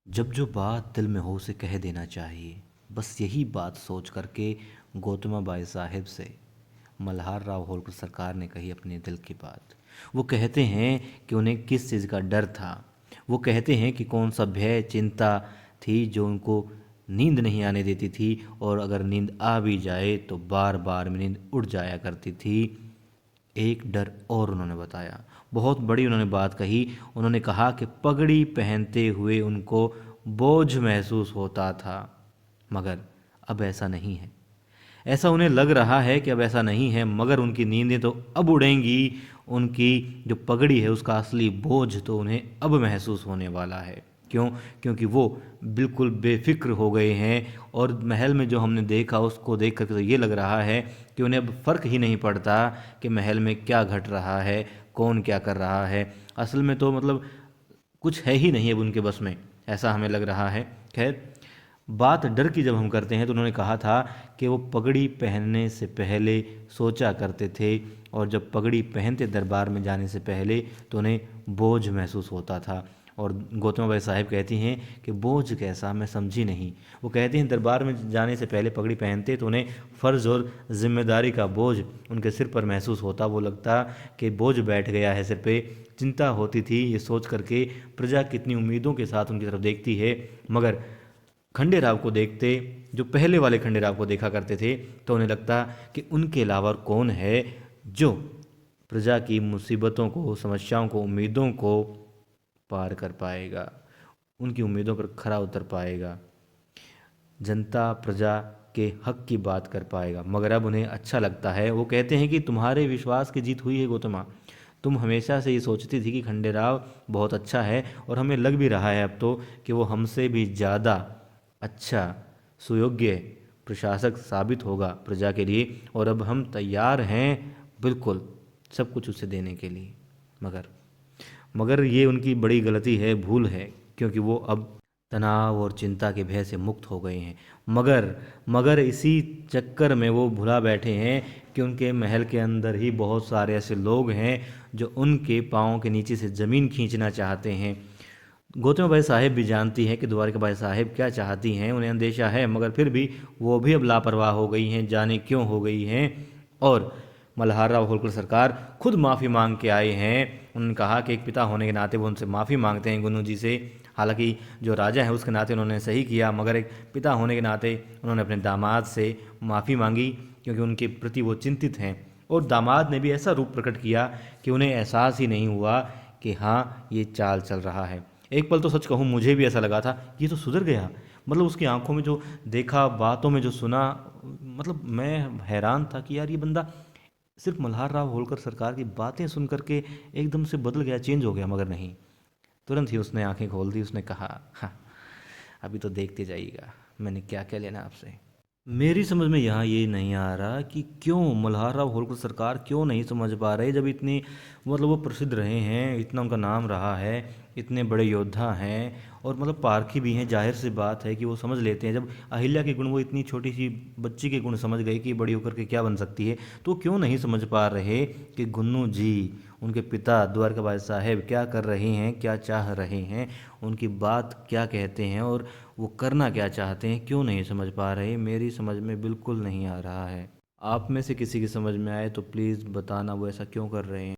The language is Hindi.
जब जो बात दिल में हो उसे कह देना चाहिए। बस यही बात सोच करके गौतमाबाई साहिब से मल्हार राव होलकर सरकार ने कही अपने दिल की बात। वो कहते हैं कि उन्हें किस चीज़ का डर था। वो कहते हैं कि कौन सा भय चिंता थी जो उनको नींद नहीं आने देती थी, और अगर नींद आ भी जाए तो बार बार में नींद उड़ जाया करती थी। एक डर और उन्होंने बताया, बहुत बड़ी उन्होंने बात कही। उन्होंने कहा कि पगड़ी पहनते हुए उनको बोझ महसूस होता था, मगर अब ऐसा नहीं है। ऐसा उन्हें लग रहा है कि अब ऐसा नहीं है, मगर उनकी नींदें तो अब उड़ेंगी। उनकी जो पगड़ी है उसका असली बोझ तो उन्हें अब महसूस होने वाला है। क्यों? क्योंकि वो बिल्कुल बेफिक्र हो गए हैं, और महल में जो हमने देखा उसको देख कर तो ये लग रहा है कि उन्हें अब फ़र्क ही नहीं पड़ता कि महल में क्या घट रहा है, कौन क्या कर रहा है। असल में तो मतलब कुछ है ही नहीं अब उनके बस में, ऐसा हमें लग रहा है। खैर, बात डर की जब हम करते हैं तो उन्होंने कहा था कि वो पगड़ी पहनने से पहले सोचा करते थे, और जब पगड़ी पहनते दरबार में जाने से पहले तो उन्हें बोझ महसूस होता था। और गौतमाबाई साहिब कहती हैं कि बोझ कैसा, मैं समझी नहीं। वो कहती हैं दरबार में जाने से पहले पगड़ी पहनते तो उन्हें फ़र्ज़ और ज़िम्मेदारी का बोझ उनके सिर पर महसूस होता। वो लगता कि बोझ बैठ गया है सिर पे। चिंता होती थी ये सोच करके प्रजा कितनी उम्मीदों के साथ उनकी तरफ देखती है, मगर खंडेराव को देखते, जो पहले वाले खंडेराव को देखा करते थे, तो उन्हें लगता कि उनके अलावा और कौन है जो प्रजा की मुसीबतों को, समस्याओं को, उम्मीदों को पार कर पाएगा, उनकी उम्मीदों पर खरा उतर पाएगा, जनता प्रजा के हक की बात कर पाएगा। मगर अब उन्हें अच्छा लगता है। वो कहते हैं कि तुम्हारे विश्वास की जीत हुई है गौतमा। तुम हमेशा से ये सोचती थी कि खंडेराव बहुत अच्छा है, और हमें लग भी रहा है अब तो कि वो हमसे भी ज़्यादा अच्छा, सुयोग्य प्रशासक साबित होगा प्रजा के लिए, और अब हम तैयार हैं बिल्कुल सब कुछ उसे देने के लिए। मगर मगर ये उनकी बड़ी गलती है, भूल है, क्योंकि वो अब तनाव और चिंता के भय से मुक्त हो गए हैं। मगर मगर इसी चक्कर में वो भुला बैठे हैं कि उनके महल के अंदर ही बहुत सारे ऐसे लोग हैं जो उनके पाँव के नीचे से ज़मीन खींचना चाहते हैं। गौतमीबाई साहिब भी जानती हैं कि द्वारकाबाई साहिब क्या चाहती हैं, उन्हें अंदेशा है, मगर फिर भी वो भी अब लापरवाह हो गई हैं, जाने क्यों हो गई हैं। और मल्हार राव होलकर सरकार खुद माफ़ी मांग के आए हैं। उन्होंने कहा कि एक पिता होने के नाते वो उनसे माफ़ी मांगते हैं, गुन्नू जी से। हालांकि जो राजा है उसके नाते उन्होंने सही किया, मगर एक पिता होने के नाते उन्होंने अपने दामाद से माफ़ी मांगी, क्योंकि उनके प्रति वो चिंतित हैं। और दामाद ने भी ऐसा रूप प्रकट किया कि उन्हें एहसास ही नहीं हुआ कि हाँ ये चाल चल रहा है। एक पल तो सच कहूँ मुझे भी ऐसा लगा था ये तो सुधर गया। मतलब उसकी आंखों में जो देखा, बातों में जो सुना, मतलब मैं हैरान था कि यार ये बंदा सिर्फ मल्हार राव होलकर सरकार की बातें सुन करके एकदम से बदल गया, चेंज हो गया। मगर नहीं, तुरंत ही उसने आंखें खोल दी। उसने कहा, हाँ अभी तो देखते जाइएगा, मैंने क्या क्या लेना आपसे। मेरी समझ में यहाँ ये नहीं आ रहा कि क्यों मल्हार राव होलकर सरकार क्यों नहीं समझ पा रहे, जब इतनी मतलब वो प्रसिद्ध रहे हैं, इतना उनका नाम रहा है, इतने बड़े योद्धा हैं, और मतलब पारखी भी हैं। जाहिर सी बात है कि वो समझ लेते हैं। जब अहिल्या के गुण वो इतनी छोटी सी बच्ची के गुण समझ गए कि बड़ी होकर के क्या बन सकती है, तो क्यों नहीं समझ पा रहे कि गुन्नू जी, उनके पिता द्वारकाबाई साहेब क्या कर रहे हैं, क्या चाह रहे हैं, उनकी बात क्या कहते हैं, और वो करना क्या चाहते हैं, क्यों नहीं समझ पा रहे। मेरी समझ में बिल्कुल नहीं आ रहा है। आप में से किसी की समझ में आए तो प्लीज़ बताना वो ऐसा क्यों कर रहे हैं।